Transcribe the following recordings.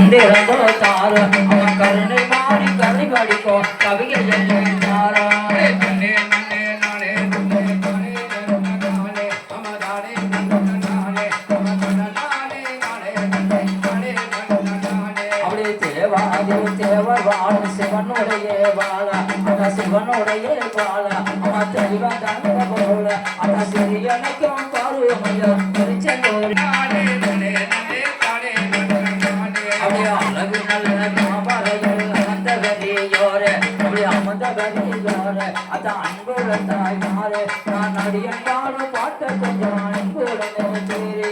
கண்டிருந்தோ தார அவன் கருணை மாறி கதை படிக்கோ கவியை தார அப்படி தேவாதி தேவர் வாழ சிவனுடைய வாழ அந்த சிவனுடைய வாழ அவன் தெளிவ தங்க போல அந்த சிறியனுக்கும் பாருமையா திருச்செந்தூர் அழகு நல்ல மாமரையில் அமர்ந்தவரியோரே அப்படி அமர்ந்தவரியோரே அத அன்புள்ள தாய் மாறே நான் அடியங்காலும் பாட்ட கொஞ்சம் அன்புடனே தேரே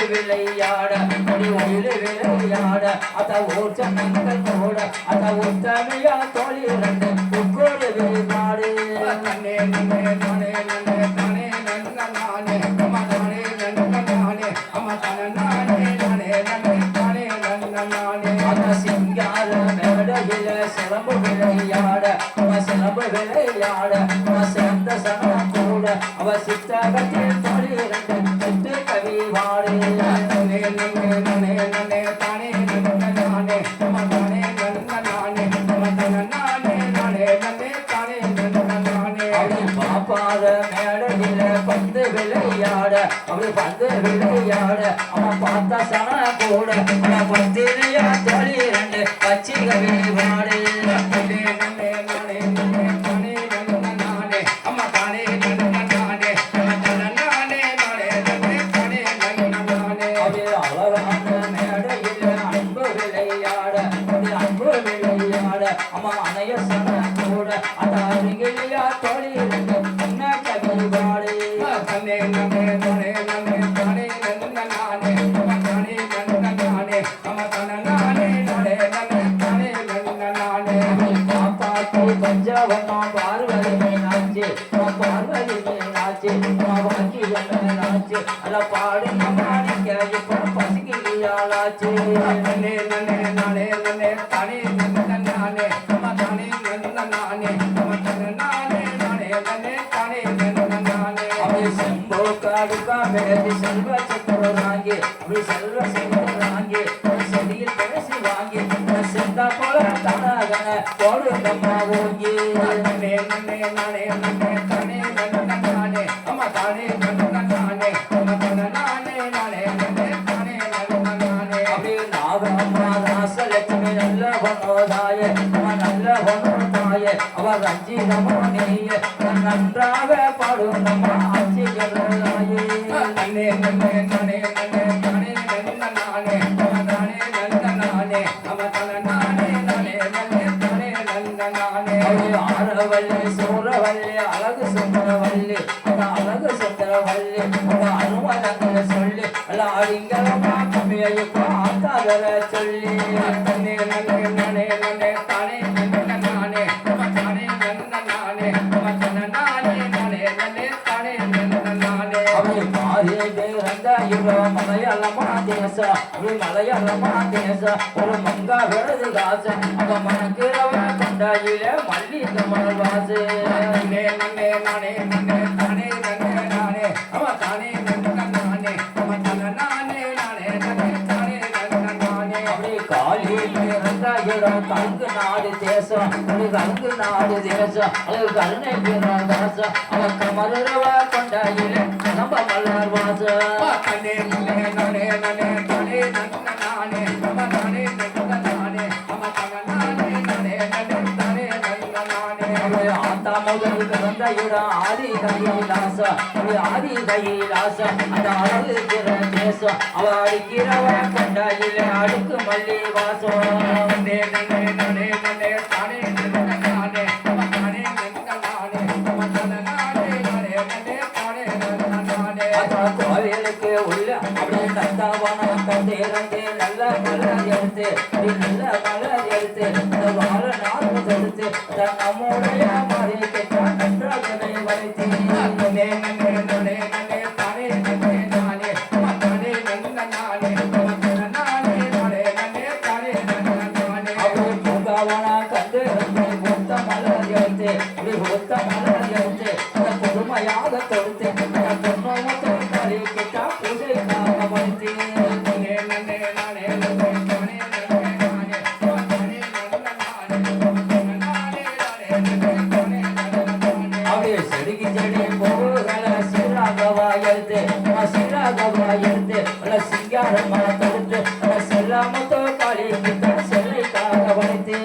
விளையாட விளையாட அத ஊற்றங்கள் போட அத உத்தமையா தோழி ரெண்டு உட்கோடு வெளிப்பாடு நன்னே நன்னே நானே நன்னே தானே நன்ன நானே அம்மா தானே நன்ன நானே அம்மா தானே நானே நானே நன்னே தானே நன்ன நானே அத சிங்கார மேடையில சிலம்பு விளையாட அவ சிலம்பு விளையாட அவ சேர்ந்த சனம் கூட அவ சித்தகத்தில் தோழி ரெண்டு சித்து கவி வாடு நன்னே நன்னே நானே நன்னே தானே நன்ன நானே அம்மா தானே நன்ன நானே அம்மா தானே நானே நானே நன்னே தானே நன்ன நானே அப்படி பாப்பார மேடையில பந்து விளையாட அப்படி பந்து விளையாட அவன் பார்த்த சன கூட அவன் பத்தினையா தோழி ரெண்டு பச்சை கவி வாடு நன்னே நன்னே நானே நன்னே தானே நன்ன நானே அம்மா தானே நன்ன நானே அம்மா தானே நானே நானே நன்னே தானே நன்ன நானே அப்படி அழகான மேடையில அன்பு விளையாட அப்படி அன்பு விளையாட அம்மா அணைய சன கூட அத அருகிலையா தோழி ரெண்டு என்ன கவி வாடு நன்னே நன்னே தானே நன்னே தானே நன்ன நானே அம்மா தானே நன்ன நானே அம்மா தானே நானே நானே நன்னே தானே நன்ன நானே பாப்பாக்கு பஞ்சவனம் பார்வதி மீனாட்சி பார்வதி மீனாட்சி வாங்கி வந்தாச்சு அத பாடு மாணிக்க இப்ப பசிக்கியாளாச்சு நன்னே நன்னே நானே நன்னே தானே நன்ன நானே அம்மா தானே நன்ன நானே அம்மா தானே நானே நானே நன்னே தானே நன்ன நானே அப்படி செம்போ காடுக்கா பேசி செல்வ சக்கரம் வாங்கி அப்படி செல்வ சக்கரம் வாங்கி செடியில் பேசி வாங்கி செந்தா போல தனகன போடுங்கம்மா ஓங்கி நன்னே நன்னே நானே நன்னே தானே நன்ன நானே அம்மா தானே நன்ன நானே அம்மா தானே நானே நானே நன்னே தானே நன்ன நானே அப்படி நாகம்மா ராசலட்சுமி நல்ல வனோதாய அவ நல்ல வனோதாய அவ ரஞ்சிதமோ நீய நன்றாக பாடும் நம்ம ஆட்சியர்களாயே நன்னே நன்னே நானே நன்னே தானே நன்ன நானே அம்மா தானே நன்ன நானே அம்மா தானே நானே நானே நன்னே தானே நன்ன நானே ஆரவல்லி சூரவல்லி அழகு சுந்தரவல்லி அந்த அழகு சுந்தரவல்லி அந்த அனுமதங்களை சொல்லி எல்லாம் அடிங்களமா கம்மியை பார்த்தாதர சொல்லி நன்னே நன்னே நானே நன்னே தானே நன்ன நானே அம்மா தானே நன்ன நானே அம்மா தானே நானே நானே நன்னே தானே நன்ன நானே அப்படி மாறி வந்த இவ்வளோ மலையாளமா தேச அப்படி மலையாளமா தேச ஒரு மங்கா விரது காச அவ மணக்கிறவ கொண்டாயில மல்லிகை மணல் வாசு நன்னே நன்னே நானே நன்னே தானே நன்ன நானே அம்மா தானே நன்ன நானே அம்மா தானே நானே நானே நன்னே தானே நன்ன நானே அப்படி காலியில் இருந்த இடம் கங்கு நாடு தேசம் அப்படி கங்கு நாடு தேசம் அது கருணை பிறந்தாச அவ கமருவ கொண்டாயில நம்ம மலர் வாச நன்னே நன்னே நானே நன்னே தானே நன்ன நானே அம்மா தானே நன்ன நானே அம்மா தானே நானே நானே நன்னே தானே நன்ன நானே ஆத்தா முதல் கலந்த இடம் ஆதி கையிலாச ஆதி கையிலாச அந்த அழகு திற தேசம் அவ அடிக்கிறவ கொண்டாயில அடுக்கு மல்லி வாசம் நன்னே நன்னே நானே நன்னே தானே நன்ன நானே அம்மா தானே நன்ன நானே அம்மா தானே நானே நானே நன்னே தானே நன்ன நானே கோவிலுக்கு உள்ள அப்படியே நந்தாவனம் கண்டிருந்து நல்ல மலர் எடுத்து நல்ல மலர் எடுத்து அந்த வாழ நாடு தொடுத்து நம்முடைய மறைக்கு நன்றாகவே வளைத்து நன்னே நன்னே நன்னே நன்னே தானே நன்னே நானே தானே நன்ன நானே நானே நானே நன்னே தானே நன்ன நானே அப்படியே பூங்காவனம் கண்டிருந்து பூத்த மலர் எடுத்து இப்படி பூத்த மலர் எடுத்து அந்த புதுமையாக தொடுத்து பொன்னோமத்தை மறைக்கிட்ட பூஜைக்காக வளைத்து நன்னே நன்னே நானே நன்னே தானே நன்னே நானே தானே நன்ன நானே அப்படியே செடிக்கு செடி போகல சீராகவா எழுத்து சீராகவா எழுத்து சிங்காரமா தொடுத்து செல்லாமத்தோ காளி கிட்ட செல்லைக்காக வளைத்து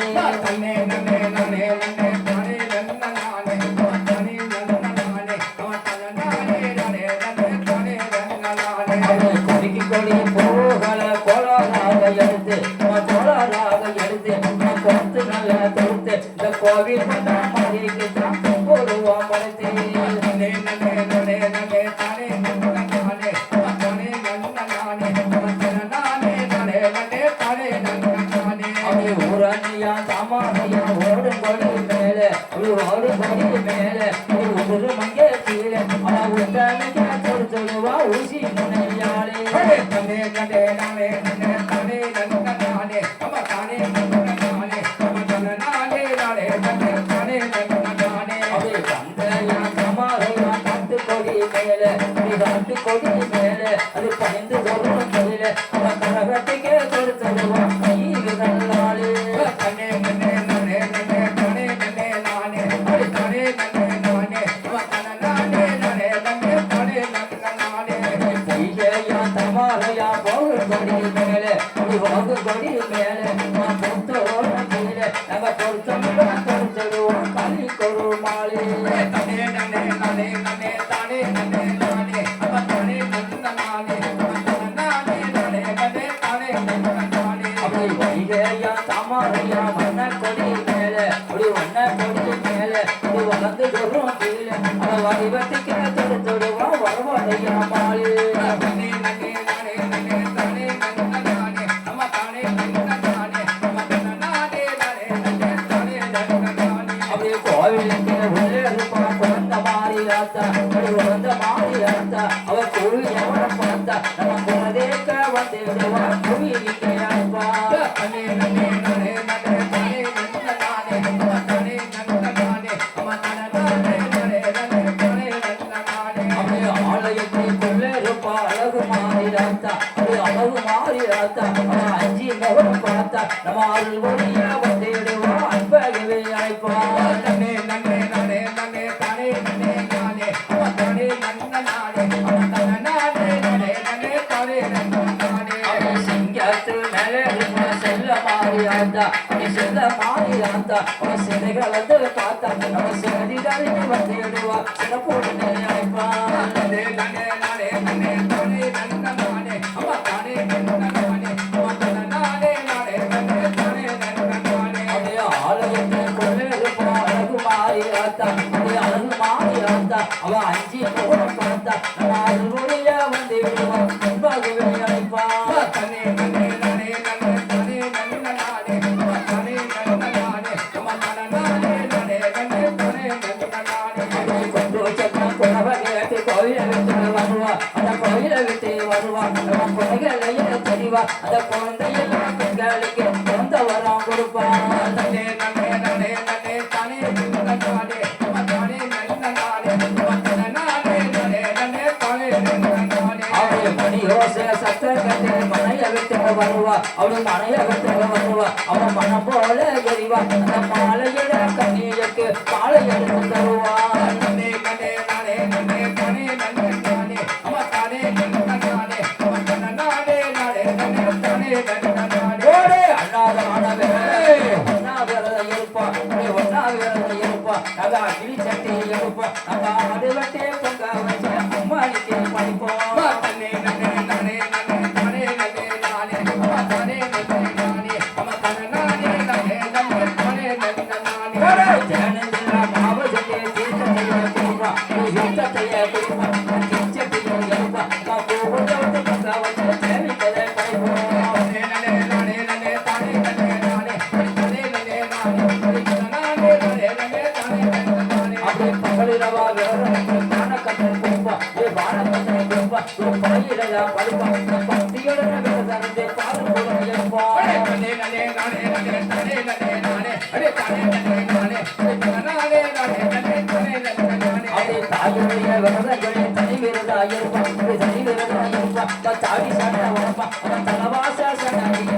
தன்னே நன்னே நானே நன்னே தானே நன்ன நானே தானே நன்ன நானே நானே நானே நன்னே தானே நன்ன நானே கொடிக்கு கொடி போகல கோளாறாக எழுத்து கோளாறாக எழுத்து கொத்து நல்ல தொடுத்து இந்த கோவில் பண்ண மாதிரிக்கு தான் போடுவோம் வளைத்து நன்னே நன்னே நன்னே நன்னே தானே நன்ன நானே தானே நன்ன நானே நானே நானே நன்னே தானே நன்ன நானே அப்படியே ஊரணியா சாமானியா ஓடும் கொடி மேலே அப்படி ஓடும் கொடி மேலே ஒரு மங்கே கீழே அவன் உத்தமைக்கு தொடுத்துடுவா ஊசி முனையாளே தன்னே நன்னே நானே நன்னே தானே நன்ன நானே தானே நன்ன நானே நானே நானே நன்னே தானே நன்ன நானே அப்படியே தந்தையா சமாதையா காட்டு கொடி மேலே காட்டு கொடி மேலே அது பயந்து வரும் கையில அவன் கரகத்துக்கே தொடுத்துடுவா கையில் நல்லாளே தன்னே நன்னே நானே நன்னே தானே நன்னே நானே தானே நன்னே நானே நானே நானே நன்னே தானே நன்ன நானே கையா தமாரையா போகு கொடி மேலே போகு கொடி மேலே பொறுத்தோட கையில நம்ம பொறுத்தோட தொடுத்துடுவோம் களி கொரு மாலே தன்னே நன்னே நானே நன்னே தானே நன்னே நானே தானே நன்ன நானே நானே நானே நன்னே தானே நன்ன நானே அப்படி வைகையா தமாரையா வண்ண கொடி மேலே அப்படி வண்ண கொடி மேலே அப்படி வளர்ந்து வரும் கீழே அவ வடிவத்துக்கே தொடுத்துடுவா வரவழையா மாலே தன்னே நன்னே நானே நன்னே தானே நன்ன நானே தானே நன்ன நானே நானே நானே நன்னே தானே நன்ன நானே அப்படியே கோவிலுக்கு உள்ளே இருப்பா குழந்த மாறி ஆத்தா அப்படி குழந்த மாறி ஆத்தா அவ கோவில் எவனை பார்த்தா நம்ம குலதேக்க வந்து விடுவா கோவிலுக்கு அனுப்பா தன்னே நன்னே நானே நன்னே தானே நன்ன நானே தானே நன்ன நானே நானே நானே நன்னே தானே நன்ன நானே அப்படியே ஆலயத்துக்குள்ளே இருப்பா அழகு மாறி ஆத்தா அப்படி அழகு மாறி ஆத்தா அவன் அஞ்சி முகம் பார்த்தா நம்ம அருள் ஒளியா வந்து விடுவா அன்பகவே அழைப்பா தன்னே நன்னே நானே நன்னே தானே நன்னே நானே தானே நன்ன நானே நானே நானே நன்னே தானே நன்ன நானே சிங்கத்து மேலே செல்ல மாறி ஆத்தா செல்ல மாறி ஆத்தா அவன் சிலைகள் வந்து பார்த்தா நம்ம சிறதிகளை வந்து விடுவா சிறப்போடு அழைப்பா நன்னே நன்னே நானே நன்னே தானே நன்ன நானே தானே நன்ன நானே நானே நானே நன்னே தானே நன்ன நானே அப்படியே ஆலயத்துக்குள்ளே இருப்பா அழகு மாறி ஆத்தா அப்படியே அழகு மாறி ஆத்தா அவ அஞ்சி முகம் பார்த்தா நம்ம அருள்மொழியா வந்து விடுவா அன்பாகவே அழைப்பா தன்னே நன்னே நானே நன்னே தானே நன்ன நானே தானே நன்ன நானே நானே நானே நன்னே தானே நன்ன நானே கொண்டு சொன்னா குறவ கேட்டு கோயிலை விட்டு வருவா அந்த கோயிலை விட்டு வருவா நம்ம குழந்தைகளையே தெரிவா அந்த குழந்தையெல்லாம் பெண்களுக்கு சொந்த வரம் கொடுப்பா தன்னே நன்னே நானே நன்னே தானே நன்ன நானே தானே நன்ன நானே நானே நானே நன்னே தானே நன்ன நானே அவள் மணியோசை சத்த கட்டு மனைய விட்டு வருவா அவள் மனைய விட்டு வருவா அவன் மனம் போல எரிவா அந்த மாலையிட கண்ணியக்கு மாலை எடுத்து தருவா நன்னே நன்னே நானே நன்னே தானே நன்ன நானே தானே நன்ன நானே நானே நானே நன்னே தானே நன்ன நானே அண்ணாத ஒன்னாவிரத இருப்பா ஒன்னாவிரத இருப்பா அங்க கிளி சட்டி எடுப்பா அங்க அது வட்டே பொங்க வச்சு அம்மாளிக்கு படிப்போம் தன்னே நன்னே நானே நன்னே தானே நன்னே நானே தானே நன்னே நானே நானே நானே நன்னே தானே நன்ன நானே ஜனந்திரா மாவஜத்தே தீர்த்தத்தையே குடிப்பா யுத்தத்தையே குடிப்பா கிச்சத்தையே எடுப்பா கோபத்தை பகலிரவா விரதம் பானக்கத்தை கும்பா பானக்கத்தை கும்பா பாயிரதா படுப்பா பக்தியோட விரதத்தை பால் கொடுப்பா நானே நானே நானே நானே நானே நானே நானே அரே தானே நானே நானே நானே நானே நானே நானே அதே தாயுடைய விரதங்களை தனி விரதா இருப்பா தனி விரதா இருப்பா தாடி சாட்ட வரப்பா தலவாச சனி